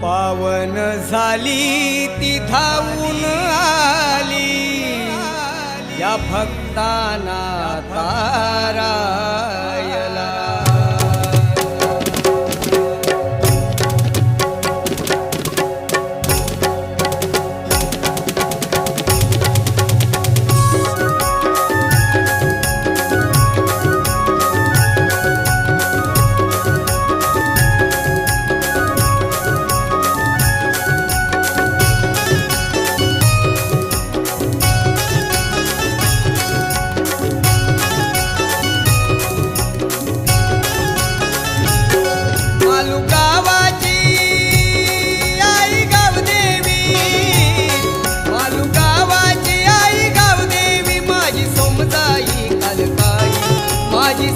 पावन झाली ती धावून आली या भक्तांना तारायला।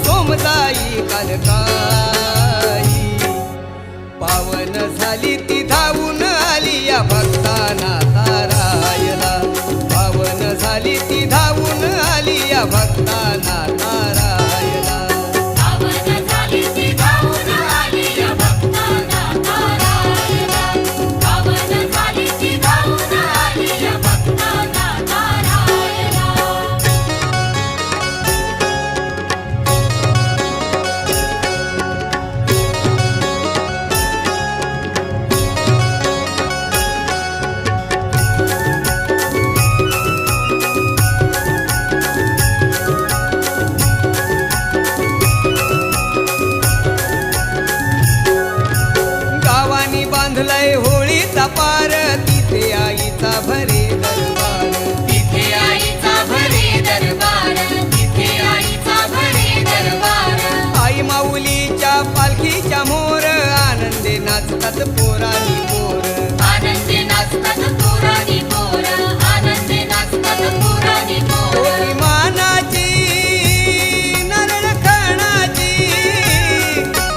सोमदाई कालकाई पावन झाली ती धावून आली या भक्तांना तारायला। पावन झाली ती धावून आली या भक्तांना तारायला। पावन झाली ती धावून आली या भक्तांना तारायला। पावन झाली ती धावून आली या भक्तांना तारायला। बांधलाय होळीचा पार तिथे आईचा भरे दरबार। तिथे आईचा भरे दरबार। तिथे आईचा भरे दरबार। आई माऊलीच्या पालखीच्या मोर आनंदे नाचतात पोरानी पोर। आनंदे नाचतात पोरानी पोर। आनंदे नाचतात पोरानी पोर। कोटी मानाची नारळ खाणाची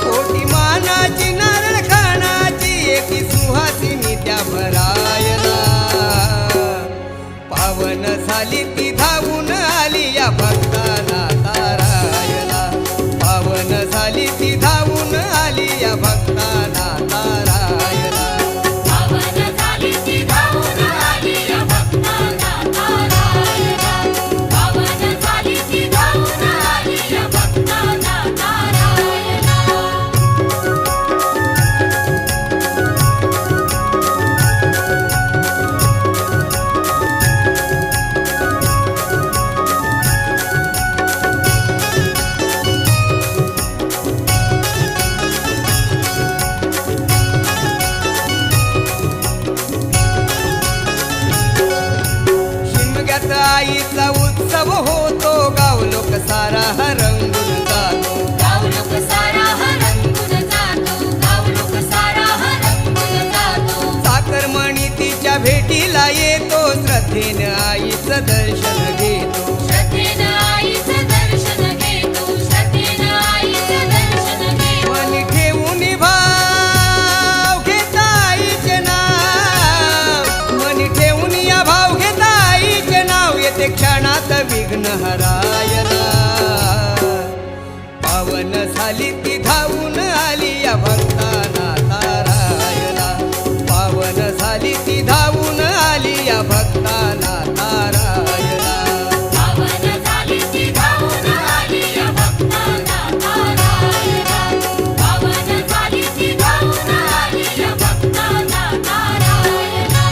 कोटी मानाची नारळ खाणाची एकी सुहासिनी त्या भरायला। पावन झाली ती धावून आली या भक्तांना तारायला। पावन झाली ती धावून आली या भक्तांना तारायला। पावन झाली ती धावून आली या भक्तांना तारायला। पावन झाली ती धावून आली या भक्तांना तारायला। शिमग्यात आईचा उत्सव होतो गाव लोक सारा रंगून जातो। गाव लोक सारा रंगून जातो। गाव लोक सारा रंगून जातो। साखरमणी तिच्या भेटीला येतो श्रद्धेनं आईचं दर्शन घेतो। श्रद्धेनं आईचं दर्शन घेतो। श्रद्धेनं आईचं दर्शन घेतो। मन ठेवून भाव घेता आईचे नाव। मन ठेवून या भाव घेता आईचे नाव येते क्षणात विघ्न हरायला। पावन झाली ती धावून आली या भक्तांना तारायला। पावन झाली ती धावून आली या भक्तांना तारायला। पावन झाली ती धावून आली या भक्तांना तारायला। पावन झाली ती धावून आली या भक्तांना तारायला।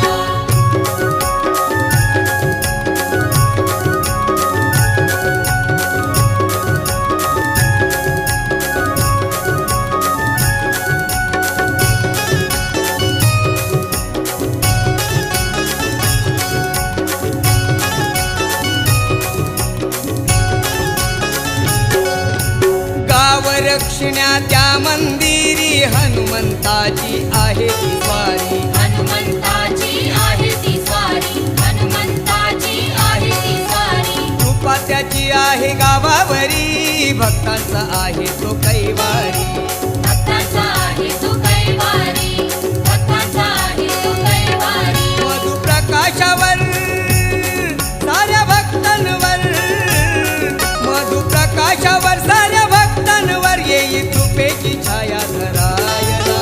गावरक्षण्या त्या मंदिरी हनुमंताची आहे ती स्वारी। हनुमंताची आहे ती स्वारी। हनुमंताची आहे ती स्वारी। कृपा त्याची आहे गावावरी भक्तांचा आहे तो कैवारी। भक्तांचा आहे तो कैवारी। भक्तांचा आहे तो कैवारी। मधुप्रकाशावर साऱ्या भक्तांवर मधुप्रकाशावर साऱ्या भक्तांवर येई कृपेची छाया धरायला।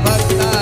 भक्ता